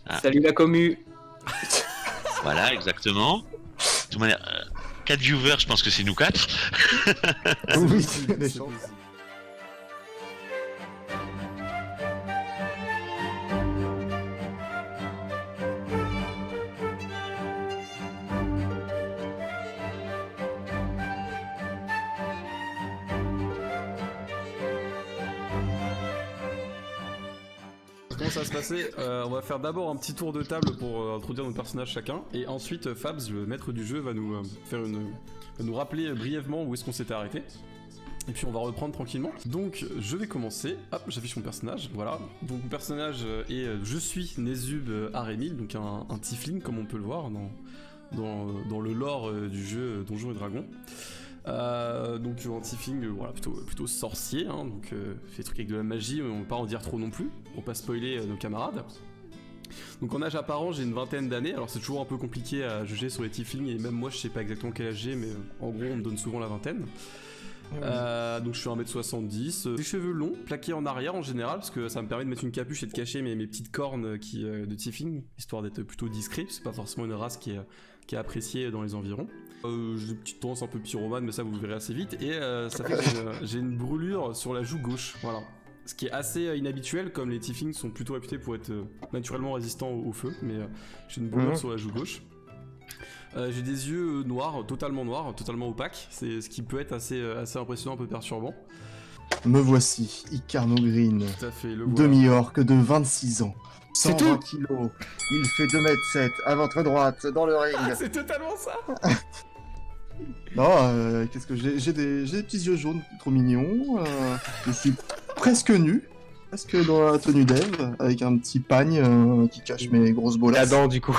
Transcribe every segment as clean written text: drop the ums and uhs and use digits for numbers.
Ah. Salut la commu. Voilà, exactement. De toute manière, 4 viewers, je pense que c'est nous 4. Oui, possible, des c'est chances. possible. Comment ça va se passer? On va faire d'abord un petit tour de table pour introduire nos personnages chacun, et ensuite Fabs, le maître du jeu, va nous va nous rappeler brièvement où est-ce qu'on s'était arrêté. Et puis on va reprendre tranquillement. Donc je vais commencer. Hop, j'affiche mon personnage. Voilà. Donc mon personnage est je suis Nezub Aremil, donc un tiefling comme on peut le voir dans le lore du jeu Donjons et Dragons. Donc un tiefling voilà, plutôt sorcier, hein, donc fait des trucs avec de la magie, on va pas en dire trop non plus, pour pas spoiler nos camarades. Donc en âge apparent j'ai une vingtaine d'années, alors c'est toujours un peu compliqué à juger sur les tieflings, et même moi je sais pas exactement quel âge j'ai, mais en gros on me donne souvent la vingtaine. Donc je suis 1m70, des cheveux longs, plaqués en arrière en général, parce que ça me permet de mettre une capuche et de cacher mes petites cornes de tiefling, histoire d'être plutôt discret, c'est pas forcément une race qui est appréciée dans les environs. J'ai des petites tendances un peu pyromane, mais ça vous verrez assez vite, et ça fait que j'ai une brûlure sur la joue gauche, voilà. Ce qui est assez inhabituel, comme les tieflings sont plutôt réputés pour être naturellement résistants au feu, mais j'ai une brûlure sur la joue gauche. J'ai des yeux noirs, totalement opaques, c'est ce qui peut être assez impressionnant, un peu perturbant. Me voici, Icarno Green, Tout à fait, le voilà. demi-orc de 26 ans, C'est 120 kilos, il fait 2m7 à votre droite dans le ring. Ah, c'est totalement ça. Non, qu'est-ce que j'ai des petits yeux jaunes trop mignons, je suis presque nu, presque dans la tenue d'Eve, avec un petit pagne qui cache mes grosses La bolasses. dent du coup.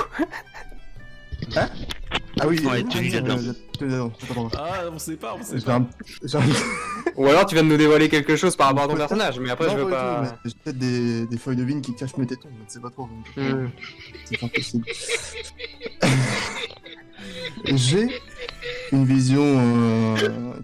Ah oui, Ouais, tenue d'Adam. tenue d'Adam, attends. Ah, on sait pas. J'ai un- Ou alors tu viens de nous dévoiler quelque chose par rapport à ton Peut-être. personnage, mais après Non, je veux du pas. tout, mais j'ai peut-être des feuilles de vigne qui cachent mes tétons, je ne sais pas trop. Donc, c'est pas possible. J'ai une vision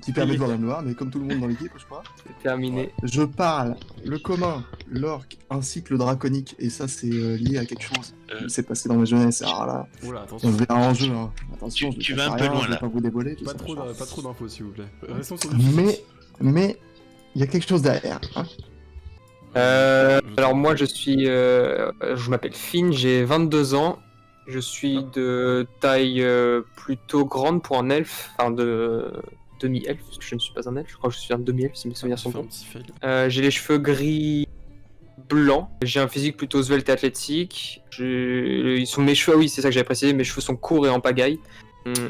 qui permet de voir dans le noir, mais comme tout le monde dans l'équipe, je crois. C'est terminé. Je parle le commun, l'orc, ainsi que le draconique, et ça c'est lié à quelque chose qui s'est passé dans ma jeunesse. Alors là, Oula, on attention. se verra en jeu. Hein. Attention, Tu je vas cache un peu rien, loin, je vais là. pas vous dévoiler. tout Pas ça, trop, machin. pas trop d'infos, s'il vous plaît. Restons sur le physique. Mais il y a quelque chose derrière. Hein. Alors moi je m'appelle Finn, j'ai 22 ans. Je suis de taille plutôt grande pour un elfe, enfin de demi-elfe, parce que je ne suis pas un elfe, je crois que je suis un demi-elfe si mes souvenirs sont J'ai fait un bons. petit fail. J'ai les cheveux gris blancs, j'ai un physique plutôt svelte et athlétique. Ils sont mes cheveux, oui c'est ça que j'avais précisé, mes cheveux sont courts et en pagaille.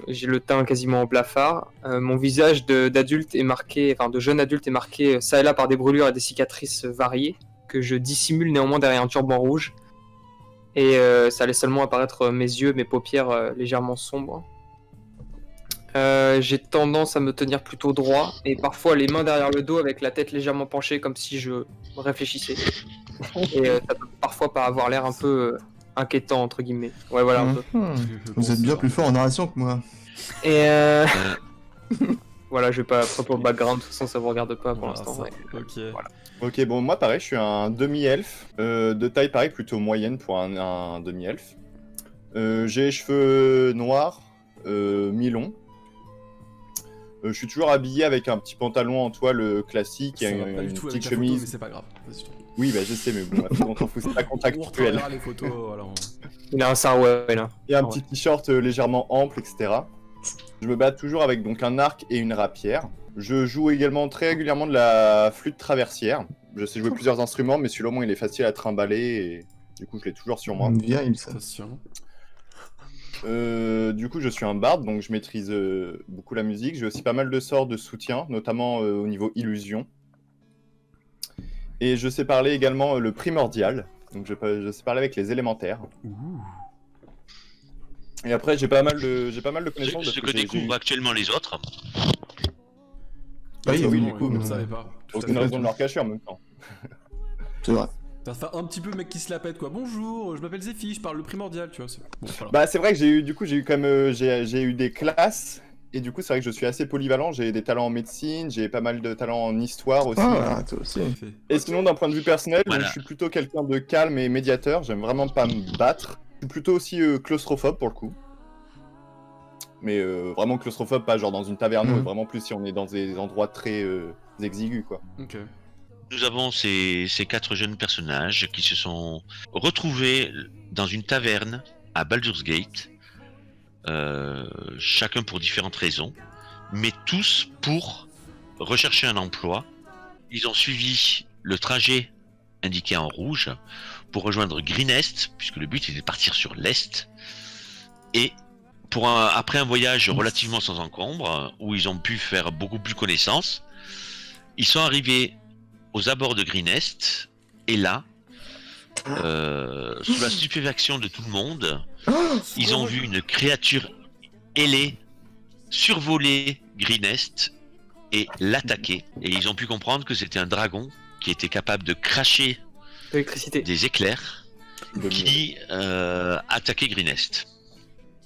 J'ai le teint quasiment en blafard. Mon visage d'adulte est marqué, enfin de jeune adulte est marqué ça et là par des brûlures et des cicatrices variées, que je dissimule néanmoins derrière un turban rouge. Et ça laisse seulement apparaître mes yeux, mes paupières légèrement sombres. J'ai tendance à me tenir plutôt droit, et parfois les mains derrière le dos avec la tête légèrement penchée comme si je réfléchissais. Et ça peut parfois pas avoir l'air un peu inquiétant entre guillemets. Ouais voilà un peu. Vous êtes bien plus fort en narration que moi. Et voilà, je vais pas après pour le background, de toute façon ça vous regarde pas pour Voilà, l'instant. ça. Ouais. Ok. Voilà. Ok, bon, moi pareil, je suis un demi-elfe, de taille pareil, plutôt moyenne pour un demi-elfe. J'ai les cheveux noirs, mi-longs. Je suis toujours habillé avec un petit pantalon en toile classique et Ça va pas une du tout petite avec la photo, mais chemise. c'est pas grave. Vas-y, je t'en prie. Oui, bah je sais, mais bon, on s'en fout, c'est pas On contractuel. retrouvera les photos. Voilà. Il a un sarouel là. Et un Ah ouais. petit t-shirt légèrement ample, etc. Je me bats toujours avec donc un arc et une rapière. Je joue également très régulièrement de la flûte traversière. Je sais jouer plusieurs instruments, mais celui-là au moins il est facile à trimballer et du coup je l'ai toujours sur moi. Bien, ça. Attention. Du coup je suis un barde, donc je maîtrise beaucoup la musique. J'ai aussi pas mal de sorts de soutien, notamment au niveau illusion. Et je sais parler également le primordial, donc je sais parler avec les élémentaires. Ouh. Et après j'ai pas mal de connaissances. Ce parce que j'ai- découvrent actuellement les autres. Oui, Ça, oui, non, du coup, on ne mais- savait pas. Tout à Aucune fait. raison de leur cacher en même temps. C'est vrai. Ça fait un petit peu mec qui se la pète quoi. Bonjour, je m'appelle Zephy, je parle le primordial, tu vois. Bon, voilà. Bah c'est vrai que j'ai eu quand même j'ai eu des classes Et du coup, c'est vrai que je suis assez polyvalent. J'ai des talents en médecine, j'ai pas mal de talents en histoire aussi. Ah, toi aussi. Parfait. Et sinon, d'un point de vue personnel, Voilà. je suis plutôt quelqu'un de calme et médiateur. J'aime vraiment pas me battre. Je suis plutôt aussi claustrophobe pour le coup. Mais vraiment claustrophobe, pas genre dans une taverne, Mhm. vraiment plus si on est dans des endroits très exigus, quoi. Ok. Nous avons ces 4 jeunes personnages qui se sont retrouvés dans une taverne à Baldur's Gate, chacun pour différentes raisons, mais tous pour rechercher un emploi. Ils ont suivi le trajet indiqué en rouge pour rejoindre Greenest, puisque le but était de partir sur l'est, et après un voyage relativement sans encombre, où ils ont pu faire beaucoup plus connaissance, ils sont arrivés aux abords de Greenest, et là, sous la stupéfaction de tout le monde, ils ont vu une créature ailée survoler Greenest et l'attaquer. Et ils ont pu comprendre que c'était un dragon qui était capable de cracher L'électricité. des éclairs qui attaquait Greenest.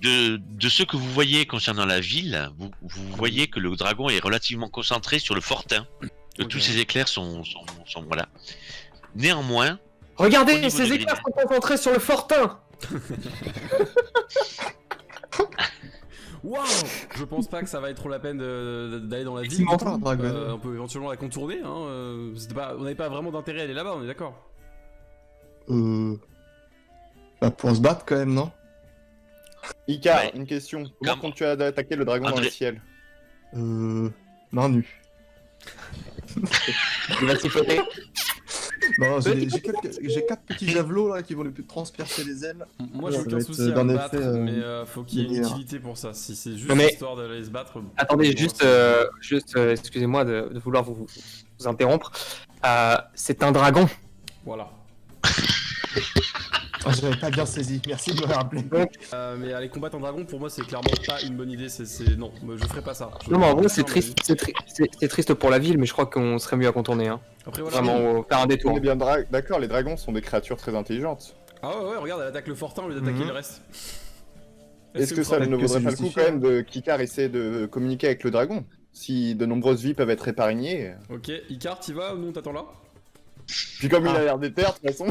De ce que vous voyez concernant la ville, vous voyez que le dragon est relativement concentré sur le fortin. Que tous ces éclairs sont voilà. Néanmoins, au Regardez, niveau ces de éclairs sont concentrés sur le fortin. Waouh! Je pense pas que ça va être trop la peine d'aller dans la ville. Effectivement, dragon. On peut éventuellement la contourner. Hein. On n'avait pas vraiment d'intérêt à aller là-bas, on est d'accord? Bah, pour se battre quand même, non? Icar, Ouais. une question. Comment Comment tu as attaqué le dragon dans André. le ciel? Main nue. Il va siffloter. Non, j'ai 4 petits javelots là qui vont lui transpercer les ailes. Moi j'ai Ça aucun va être, souci à d'un me effet, battre, mais faut qu'il y ait une linéaire. utilité pour ça. Si c'est juste Non, mais- histoire d'aller se battre. Attendez, bon, juste, excusez-moi de vouloir vous interrompre. C'est un dragon. Voilà. Ah, j'avais pas bien saisi, merci de me rappeler. Mais aller combattre un dragon pour moi c'est clairement pas une bonne idée. Non, je ferai pas ça. Non, mais en vrai, c'est Non, triste. C'est triste pour la ville, mais je crois qu'on serait mieux à contourner. Hein. Après voilà. Vraiment, faire un On détour. est bien d'accord, les dragons sont des créatures très intelligentes. Ah ouais, regarde, elle attaque le fortin au lieu d'attaquer Mhm. le reste. Est-ce que ça peut-être ne que vaudrait c'est pas le coup justifié, quand même de Kikar essayer de communiquer avec le dragon? Si de nombreuses vies peuvent être épargnées. Ok, Icar, t'y vas ou non, t'attends là? Puis comme il a l'air déter, de toute façon.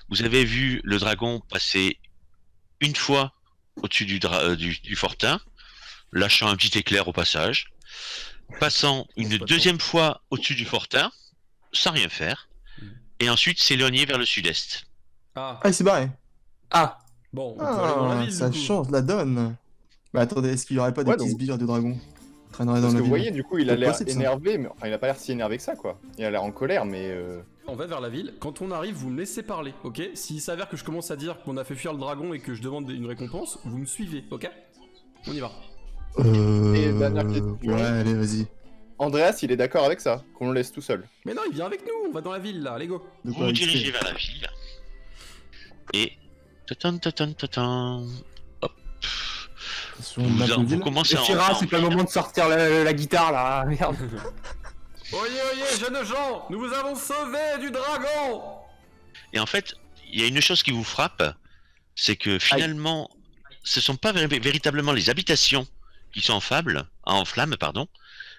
vous avez vu le dragon passer une fois au-dessus du fortin, lâchant un petit éclair au passage, passant une deuxième fois au-dessus du fortin, sans rien faire, et ensuite s'éloigner vers le sud-est. Ah, Ah, il s'est barré. Ah, bon, on peut aller dans la ville. Ça du coup. change la donne. Mais attendez, est-ce qu'il y aurait pas des Ouais, petits donc- sbires de dragon qui traîneraient dans Parce la que vous ville? voyez, du coup, il a C'est l'air possible, ça. énervé, mais enfin, il a pas l'air si énervé que ça, quoi. Il a l'air en colère, mais. On va vers la ville. Quand on arrive, vous me laissez parler, ok? S'il s'avère que je commence à dire qu'on a fait fuir le dragon et que je demande une récompense, vous me suivez, ok? On y va. Et dernière question. Ouais, allez, vas-y. Andreas, il est d'accord avec ça, qu'on le laisse tout seul. Mais non, il vient avec nous, on va dans la ville là, allez go. De Vous quoi vous il se dirigez fait vers la ville, et... tatan, hop. Attention, Vous, map de vous ville. commencez à Fira, entrer c'est pas le moment de sortir la guitare là. Merde. Oyez, jeunes gens, nous vous avons sauvés du dragon! Et en fait, il y a une chose qui vous frappe, c'est que finalement, ce sont pas véritablement les habitations qui sont en flammes, pardon,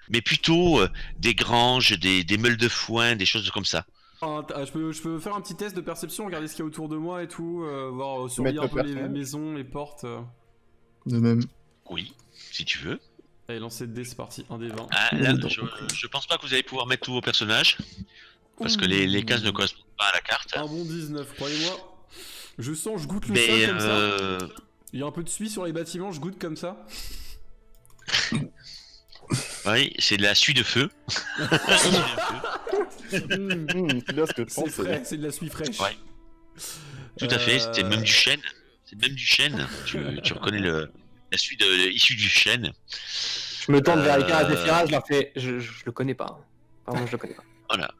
mais plutôt des granges, des meules de foin, des choses comme ça. Je peux faire un petit test de perception, regarder ce qu'il y a autour de moi et tout, voir surveiller un Mettre peu les personnage. maisons, les portes. De même. Oui, si tu veux. Allez, lancer de dés, c'est parti, 1 des 20. Ah, là, Oui, je pense pas que vous allez pouvoir mettre tous vos personnages, parce que les cases ne correspondent pas à la carte. Un bon 19, croyez-moi. Je sens, je goûte le Mais sol comme ça. Il y a un peu de suie sur les bâtiments, je goûte comme ça. oui, c'est de la suie de feu. C'est bien ce que je C'est pense. frais, c'est de la suie fraîche. Ouais. Tout à fait, c'est même Euh, du chêne. C'est même du chêne. Tu reconnais la suie issue du chêne. Je me tourne vers Icar et Zephyra, je leur fais. Je le connais pas. Pardon, je le connais pas. Voilà.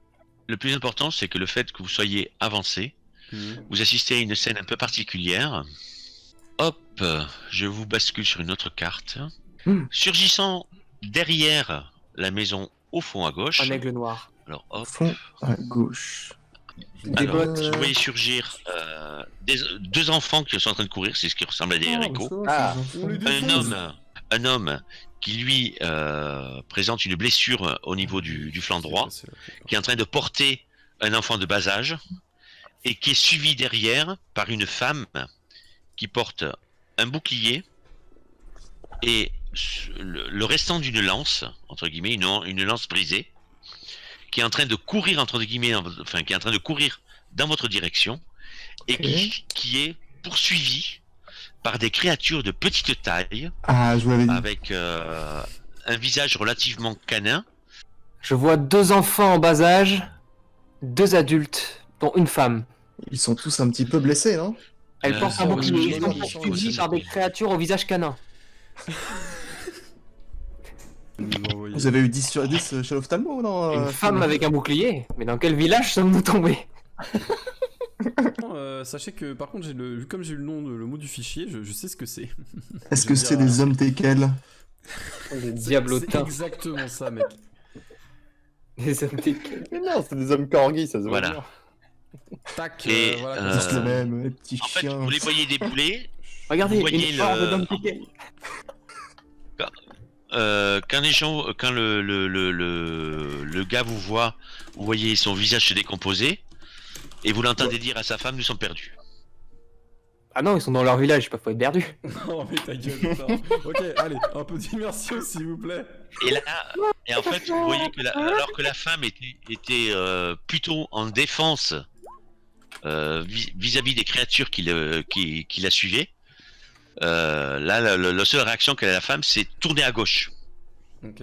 Le plus important, c'est que le fait que vous soyez avancé, vous assistez à une scène un peu particulière. Hop, je vous bascule sur une autre carte. Surgissant derrière la maison au fond à gauche. Un aigle noir. Alors hop. Fond à gauche. Des Alors, bottes. vous voyez surgir deux enfants qui sont en train de courir, c'est ce qui ressemble à des haricots. Ah, on les Un défonce. homme un homme qui lui présente une blessure au niveau du flanc droit, qui est en train de porter un enfant de bas âge, et qui est suivi derrière par une femme qui porte un bouclier et le restant d'une lance, entre guillemets, une lance brisée, qui est en train de courir, entre guillemets, enfin, qui est en train de courir dans votre direction, et qui est poursuivi par des créatures de petite taille, Ah, je vous l'avais dit. avec un visage relativement canin. Je vois 2 enfants en bas âge, 2 adultes, dont une femme. Ils sont tous un petit peu blessés, non? Elle porte un oui, bouclier. oui, Ils sont oui, poursuivis oui, par des créatures au visage canin. Vous avez eu 10 sur 10 chez l'ophtalmo, non? Une femme avec un bouclier. Mais dans quel village sommes-nous tombés? Sachez que par contre, comme j'ai eu le mot du fichier, je sais ce que c'est. Est-ce que c'est des hommes teckels? Des C'est diablotins. exactement ça, mec. Des hommes teckels. Mais non, c'est des hommes corgis, ça se voit Voilà. bien. Tac, Et, voilà. Tous les mêmes, les petits En fait, chiens. vous les voyez débouler. Regardez, Vous voyez une horde d'hommes teckels. Quand les gens, quand le gars vous voit, vous voyez son visage se décomposer, et vous l'entendez dire à sa femme, nous sommes perdus. Ah non, ils sont dans leur village, faut être perdus. Non, mais ta gueule, putain. Ok, allez, un peu d'immersion, s'il vous plaît. Et là, et en fait, vous voyez que alors que la femme était plutôt en défense vis-à-vis des créatures qui la suivaient, là, la seule réaction qu'a la femme, c'est tourner à gauche. Ok.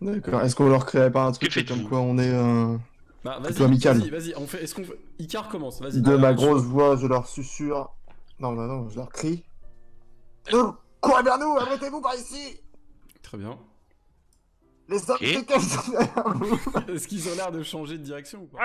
D'accord. Est-ce qu'on leur créerait pas un truc faites-vous comme quoi on est Bah, plutôt amical? vas-y, on fait. Est-ce qu'on fait. Icar commence, vas-y. De ma grosse voix, je leur susurre. Non, non, non, je leur crie. Courez vers nous, abritez-vous par ici! Très bien. Les hommes Ok. teckels sont derrière vous! Est-ce qu'ils ont l'air de changer de direction ou pas?